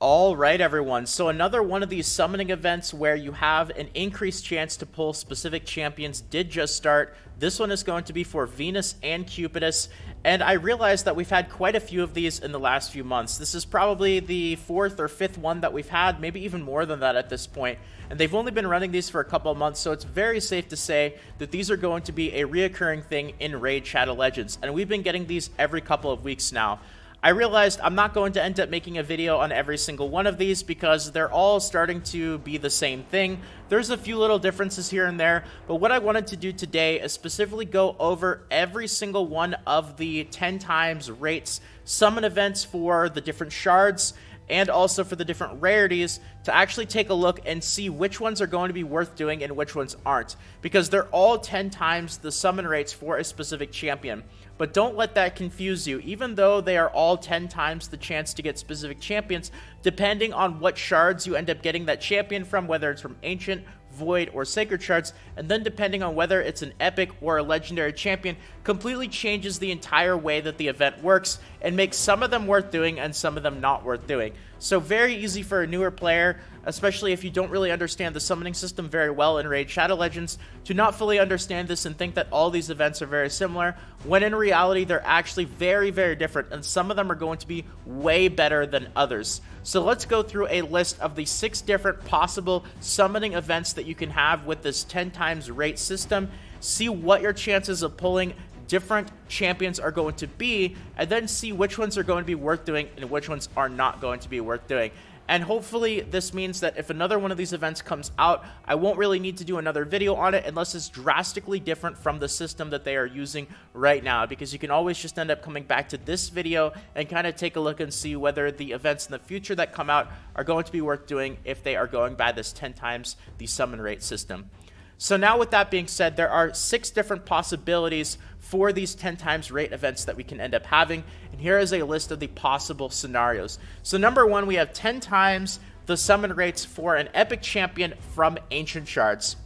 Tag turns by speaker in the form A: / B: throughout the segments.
A: All right, everyone. So another one of these summoning events where you have an increased chance to pull specific champions did just start. This one is going to be for Venus and Cupidus, and I realized that we've had quite a few of these in the last few months. This is probably the fourth or fifth one that we've had, maybe even more than that at this point, and they've only been running these for a couple of months, so it's very safe to say that these are going to be a reoccurring thing in Raid Shadow Legends, and we've been getting these every couple of weeks now. I realized I'm not going to end up making a video on every single one of these because they're all starting to be the same thing. There's a few little differences here and there, but what I wanted to do today is specifically go over every single one of the 10 times rates summon events for the different shards and also for the different rarities to actually take a look and see which ones are going to be worth doing and which ones aren't, because they're all 10 times the summon rates for a specific champion. But don't let that confuse you. Even though they are all 10 times the chance to get specific champions, depending on what shards you end up getting that champion from, whether it's from Ancient, Void, or Sacred shards, and then depending on whether it's an epic or a legendary champion, completely changes the entire way that the event works and makes some of them worth doing and some of them not worth doing. So very easy for a newer player, especially if you don't really understand the summoning system very well in Raid Shadow Legends, to not fully understand this and think that all these events are very similar, when in reality they're actually very, very different, and some of them are going to be way better than others. So let's go through a list of the 6 different possible summoning events that you can have with this 10 times rate system, see what your chances of pulling different champions are going to be, and then see which ones are going to be worth doing and which ones are not going to be worth doing. And hopefully this means that if another one of these events comes out, I won't really need to do another video on it unless it's drastically different from the system that they are using right now, because you can always just end up coming back to this video and kind of take a look and see whether the events in the future that come out are going to be worth doing if they are going by this 10 times the summon rate system. So now with that being said, there are 6 different possibilities for these 10 times rate events that we can end up having, and here is a list of the possible scenarios. So number 1, we have 10 times the summon rates for an epic champion from Ancient Shards.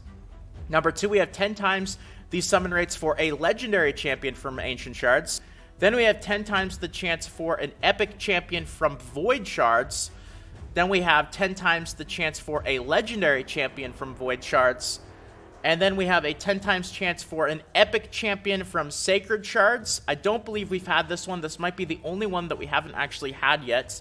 A: Number 2, we have 10 times the summon rates for a legendary champion from Ancient Shards. Then we have 10 times the chance for an epic champion from Void Shards. Then we have 10 times the chance for a legendary champion from Void Shards. And then we have a 10 times chance for an epic champion from Sacred Shards. I don't believe we've had this one. This might be the only one that we haven't actually had yet.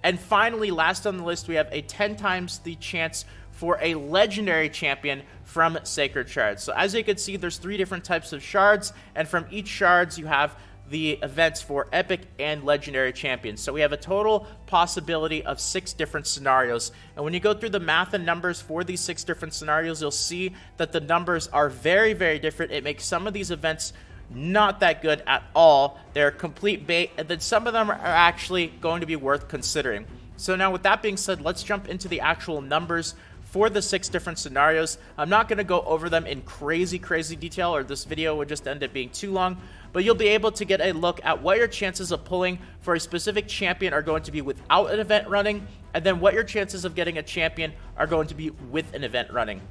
A: And finally, last on the list, we have a 10 times the chance for a legendary champion from Sacred Shards. So as you can see, there's 3 different types of shards, and from each shards you have the events for epic and legendary champions. So we have a total possibility of 6 different scenarios. And when you go through the math and numbers for these 6 different scenarios, you'll see that the numbers are very, very different. It makes some of these events not that good at all. They're complete bait, and then some of them are actually going to be worth considering. So now with that being said, let's jump into the actual numbers for the 6 different scenarios. I'm not going to go over them in crazy detail, or this video would just end up being too long, but you'll be able to get a look at what your chances of pulling for a specific champion are going to be without an event running, and then what your chances of getting a champion are going to be with an event running.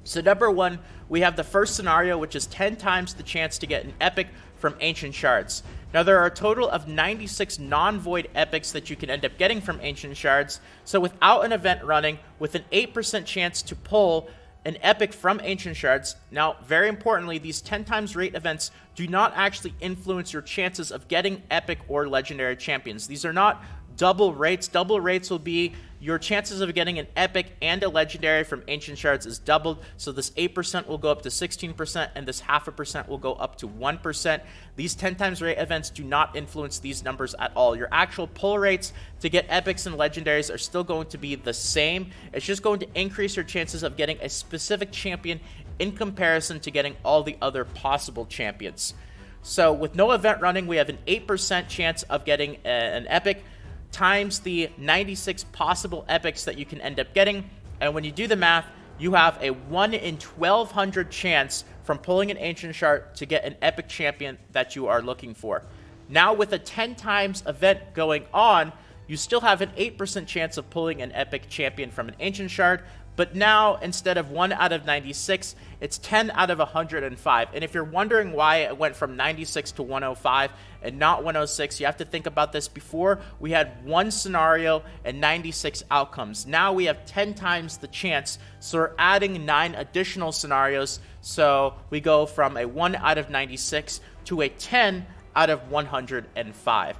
A: So number 1, we have the first scenario, which is 10 times the chance to get an epic from Ancient Shards. Now there are a total of 96 non-void epics that you can end up getting from Ancient Shards, so without an event running, with an 8% chance to pull an epic from Ancient Shards. Now, very importantly, these 10 times rate events do not actually influence your chances of getting epic or legendary champions. These are not double rates. Double rates will be your chances of getting an epic and a legendary from Ancient Shards is doubled. So this 8% will go up to 16%, and this 0.5% will go up to 1%. These 10 times rate events do not influence these numbers at all. Your actual pull rates to get epics and legendaries are still going to be the same. It's just going to increase your chances of getting a specific champion in comparison to getting all the other possible champions. So with no event running, we have an 8% chance of getting an epic, times the 96 possible epics that you can end up getting, and when you do the math, you have a 1 in 1200 chance from pulling an Ancient Shard to get an epic champion that you are looking for. Now with a 10 times event going on, you still have an 8% chance of pulling an epic champion from an Ancient Shard, But now, instead of 1 out of 96, it's 10 out of 105. And if you're wondering why it went from 96 to 105 and not 106, you have to think about this. Before, we had one scenario and 96 outcomes. Now we have 10 times the chance, so we're adding 9 additional scenarios. So we go from a 1 out of 96 to a 10 out of 105.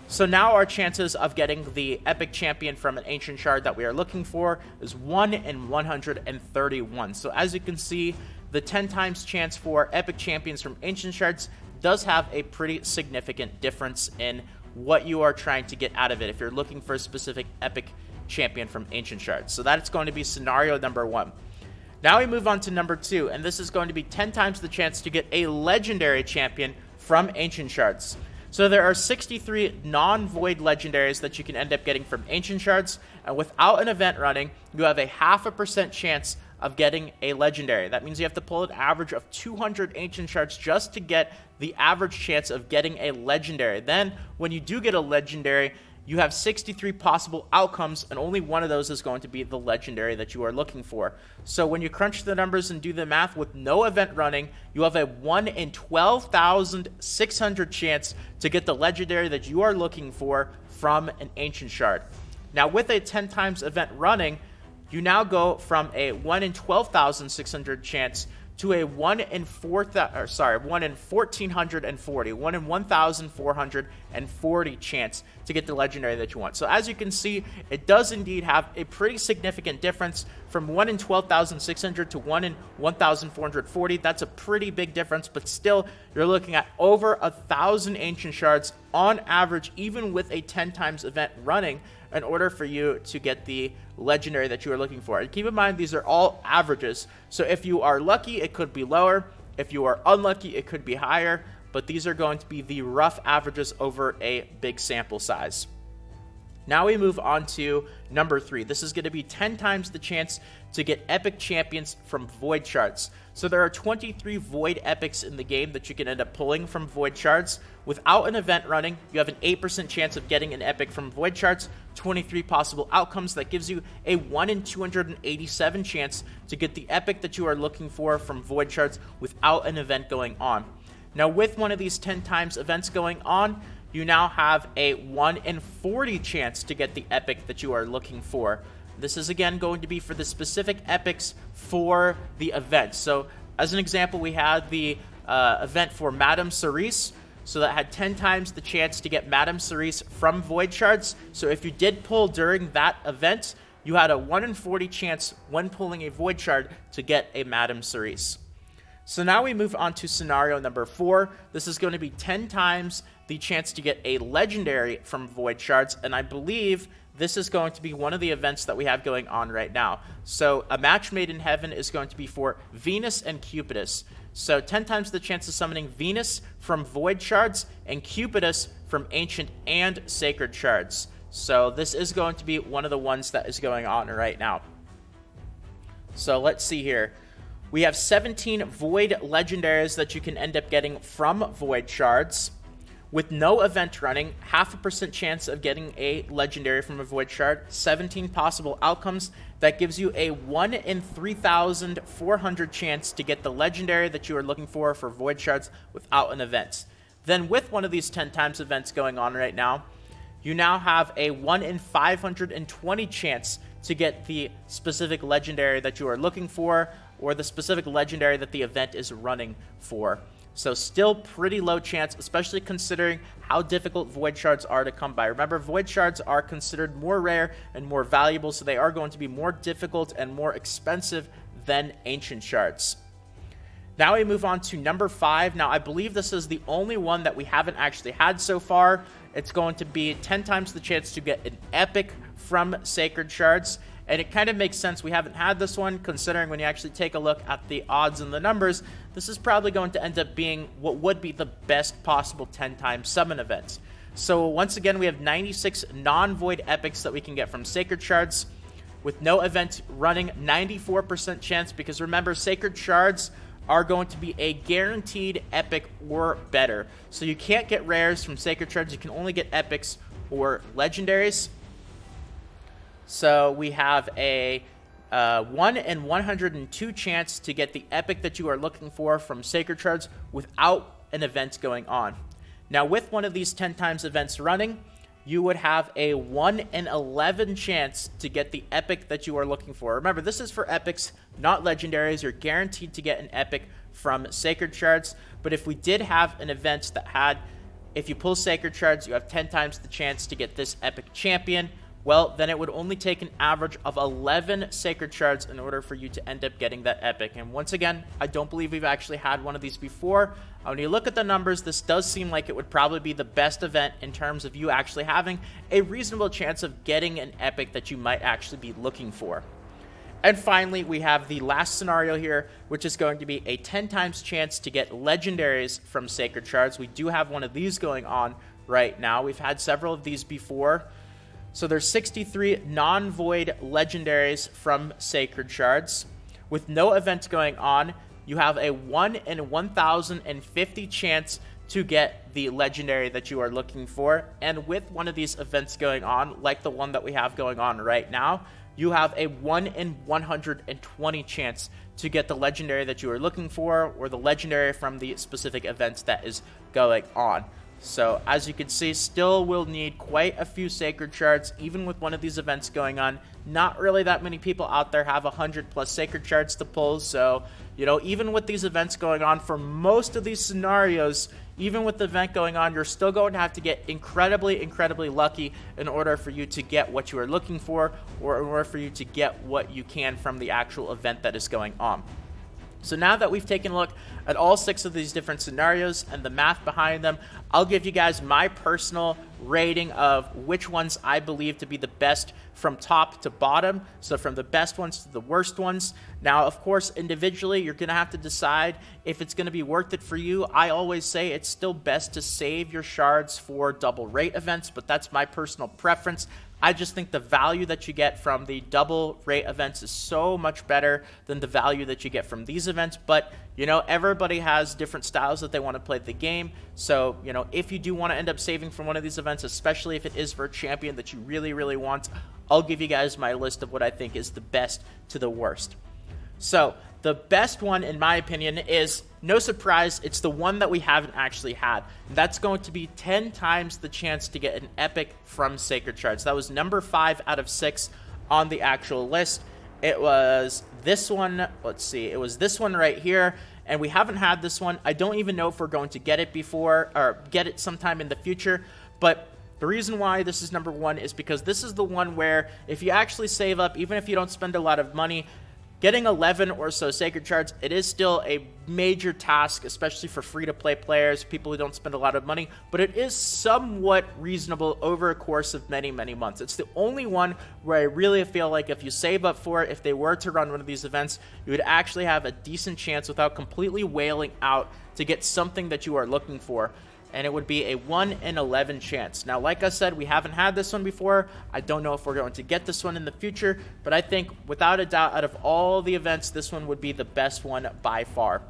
A: So now our chances of getting the epic champion from an ancient shard that we are looking for is 1 in 131. So as you can see, the 10 times chance for epic champions from ancient shards does have a pretty significant difference in what you are trying to get out of it if you're looking for a specific epic champion from ancient shards. So that's going to be scenario number 1. Now we move on to number 2, and this is going to be 10 times the chance to get a legendary champion from ancient shards. So there are 63 non-void legendaries that you can end up getting from ancient shards, and without an event running, you have a 0.5% chance of getting a legendary. That means you have to pull an average of 200 ancient shards just to get the average chance of getting a legendary. Then, when you do get a legendary, you have 63 possible outcomes, and only one of those is going to be the legendary that you are looking for. So when you crunch the numbers and do the math with no event running, you have a 1 in 12,600 chance to get the legendary that you are looking for from an ancient shard. Now with a 10 times event running, you now go from a 1 in 12,600 chance to a 1 in 1,440, 1 in 1,440 chance to get the legendary that you want. So as you can see, it does indeed have a pretty significant difference from 1 in 12,600 to 1 in 1,440. That's a pretty big difference, but still, you're looking at over 1,000 ancient shards on average, even with a 10 times event running, in order for you to get the legendary that you are looking for. And keep in mind, these are all averages. So if you are lucky, it could be lower. If you are unlucky, it could be higher. But these are going to be the rough averages over a big sample size. Now we move on to number 3. This is going to be 10 times the chance to get epic champions from void shards. So there are 23 void epics in the game that you can end up pulling from void shards. Without an event running, you have an 8% chance of getting an epic from void shards, 23 possible outcomes. That gives you a 1 in 287 chance to get the epic that you are looking for from void shards without an event going on. Now with one of these 10 times events going on, you now have a 1 in 40 chance to get the epic that you are looking for. This is again going to be for the specific epics for the event. So as an example, we had the event for Madame Cerise. So that had 10 times the chance to get Madame Cerise from void shards. So if you did pull during that event, you had a 1 in 40 chance when pulling a void shard to get a Madame Cerise. So now we move on to scenario number 4. This is going to be 10 times the chance to get a legendary from void shards, and I believe this is going to be one of the events that we have going on right now. So a match made in heaven is going to be for Venus and Cupidus. So 10 times the chance of summoning Venus from void shards and Cupidus from ancient and sacred shards. So this is going to be one of the ones that is going on right now. So let's see here. We have 17 void legendaries that you can end up getting from void shards. With no event running, 0.5% chance of getting a legendary from a void shard, 17 possible outcomes. That gives you a 1 in 3,400 chance to get the legendary that you are looking for void shards without an event. Then with one of these 10 times events going on right now, you now have a 1 in 520 chance to get the specific legendary that you are looking for, or the specific legendary that the event is running for. So still pretty low chance, especially considering how difficult void shards are to come by. Remember, void shards are considered more rare and more valuable, so they are going to be more difficult and more expensive than ancient shards. Now we move on to number 5. Now I believe this is the only one that we haven't actually had so far. It's going to be 10 times the chance to get an epic from sacred shards. And it kind of makes sense we haven't had this one, considering when you actually take a look at the odds and the numbers, this is probably going to end up being what would be the best possible 10-time summon event. So once again, we have 96 non-void epics that we can get from sacred shards, with no event running, 94% chance, because remember, sacred shards are going to be a guaranteed epic or better. So you can't get rares from sacred shards, you can only get epics or legendaries. So we have a 1 in 102 chance to get the epic that you are looking for from Sacred Shards without an event going on. Now, with one of these 10 times events running, you would have a 1 in 11 chance to get the epic that you are looking for. Remember, this is for epics, not legendaries. You're guaranteed to get an epic from Sacred Shards. But if we did have an event that had, if you pull Sacred Shards, you have 10 times the chance to get this epic champion, well, then it would only take an average of 11 Sacred Shards in order for you to end up getting that epic. And once again, I don't believe we've actually had one of these before. When you look at the numbers, this does seem like it would probably be the best event in terms of you actually having a reasonable chance of getting an epic that you might actually be looking for. And finally, we have the last scenario here, which is going to be a 10 times chance to get legendaries from Sacred Shards. We do have one of these going on right now. We've had several of these before. So there's 63 non-void legendaries from Sacred Shards. With no event going on, you have a 1 in 1,050 chance to get the legendary that you are looking for. And with one of these events going on, like the one that we have going on right now, you have a 1 in 120 chance to get the legendary that you are looking for, or the legendary from the specific event that is going on. So, as you can see, still will need quite a few Sacred Shards, even with one of these events going on. Not really that many people out there have 100 plus Sacred Shards to pull, so, you know, even with these events going on, for most of these scenarios, even with the event going on, you're still going to have to get incredibly, incredibly lucky in order for you to get what you are looking for, or in order for you to get what you can from the actual event that is going on. So now that we've taken a look at all 6 of these different scenarios and the math behind them, I'll give you guys my personal rating of which ones I believe to be the best from top to bottom. So from the best ones to the worst ones. Now, of course, individually, you're going to have to decide if it's going to be worth it for you. I always say it's still best to save your shards for double rate events, but that's my personal preference. I just think the value that you get from the double rate events is so much better than the value that you get from these events. But, you know, everybody has different styles that they want to play the game. So, you know, if you do want to end up saving from one of these events, especially if it is for a champion that you really, really want, I'll give you guys my list of what I think is the best to the worst. So, the best one, in my opinion, is, no surprise, it's the one that we haven't actually had. That's going to be 10 times the chance to get an epic from Sacred Shards. That was number 5 out of 6 on the actual list. It was this one. Let's see. It was this one right here, and we haven't had this one. I don't even know if we're going to get it before, or get it sometime in the future, but the reason why this is number 1 is because this is the one where if you actually save up, even if you don't spend a lot of money, getting 11 or so Sacred Shards, it is still a major task, especially for free-to-play players, people who don't spend a lot of money, but it is somewhat reasonable over a course of many, many months. It's the only one where I really feel like if you save up for it, if they were to run one of these events, you would actually have a decent chance without completely wailing out to get something that you are looking for. And it would be a 1 in 11 chance. Now, like I said, we haven't had this one before. I don't know if we're going to get this one in the future, but I think without a doubt, out of all the events, this one would be the best one by far.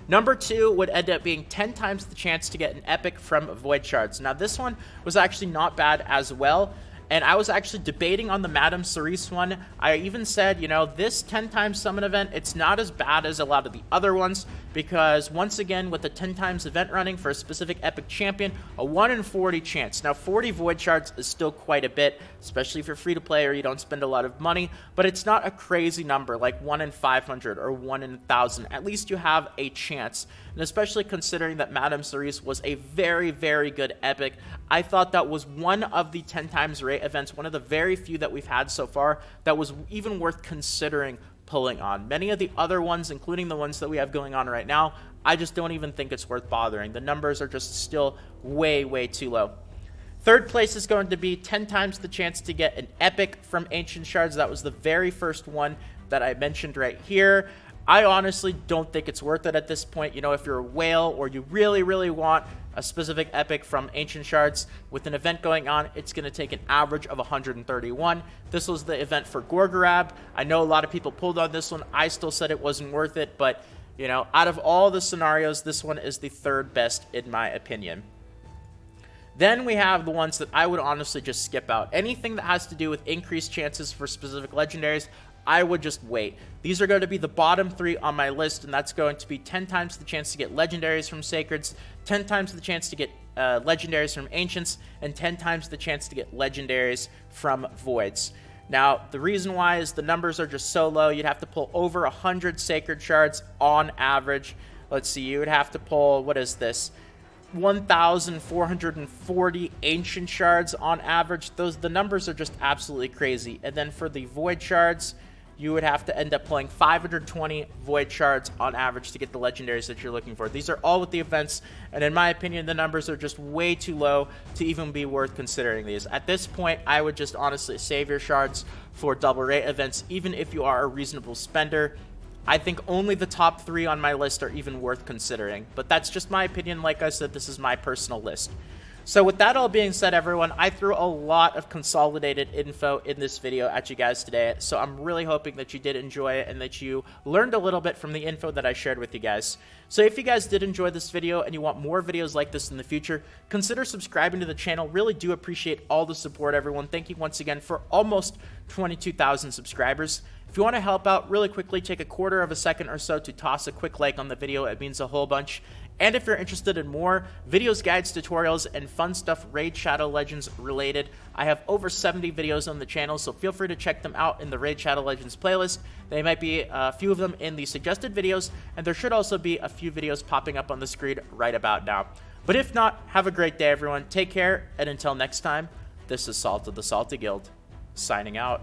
A: Number 2 would end up being 10 times the chance to get an epic from Void Shards. Now, this one was actually not bad as well. And I was actually debating on the Madame Cerise one. I even said, you know, this 10 times summon event, it's not as bad as a lot of the other ones, because once again, with the 10 times event running for a specific epic champion, a 1 in 40 chance. Now, 40 Void Shards is still quite a bit, especially if you're free to play or you don't spend a lot of money, but it's not a crazy number like 1 in 500 or 1 in 1,000. At least you have a chance. And especially considering that Madame Cerise was a very, very good epic, I thought that was one of the 10 times rate events, one of the very few that we've had so far, that was even worth considering pulling on. Many of the other ones, including the ones that we have going on right now, I just don't even think it's worth bothering. The numbers are just still way, way too low. Third place is going to be 10 times the chance to get an epic from Ancient Shards. That was the very first one that I mentioned right here. I honestly don't think it's worth it at this point. You know, if you're a whale or you really, really want a specific epic from Ancient Shards with an event going on, it's going to take an average of 131. This was the event for Gorgorab. I know a lot of people pulled on this one. I still said it wasn't worth it, but, you know, out of all the scenarios, this one is the third best in my opinion. Then we have the ones that I would honestly just skip out. Anything that has to do with increased chances for specific legendaries, I would just wait. These are going to be the bottom 3 on my list, and that's going to be 10 times the chance to get legendaries from Sacreds, 10 times the chance to get legendaries from Ancients, and 10 times the chance to get legendaries from Voids. Now, the reason why is the numbers are just so low. You'd have to pull over 100 Sacred Shards on average. Let's see, you would have to pull, what is this? 1,440 Ancient Shards on average. The numbers are just absolutely crazy. And then for the Void Shards, you would have to end up pulling 520 Void Shards on average to get the legendaries that you're looking for. These are all with the events, and in my opinion, the numbers are just way too low to even be worth considering these. At this point, I would just honestly save your shards for double rate events, even if you are a reasonable spender. I think only the top 3 on my list are even worth considering, but that's just my opinion. Like I said, this is my personal list. So with that all being said, everyone, I threw a lot of consolidated info in this video at you guys today, so I'm really hoping that you did enjoy it and that you learned a little bit from the info that I shared with you guys. So if you guys did enjoy this video and you want more videos like this in the future, consider subscribing to the channel. Really do appreciate all the support, everyone. Thank you once again for almost 22,000 subscribers. If you want to help out really quickly, take a quarter of a second or so to toss a quick like on the video. It means a whole bunch. And if you're interested in more videos, guides, tutorials, and fun stuff Raid Shadow Legends related, I have over 70 videos on the channel, so feel free to check them out in the Raid Shadow Legends playlist. There might be a few of them in the suggested videos, and there should also be a few videos popping up on the screen right about now. But if not, have a great day, everyone. Take care, and until next time, this is Salt of the Salty Guild, signing out.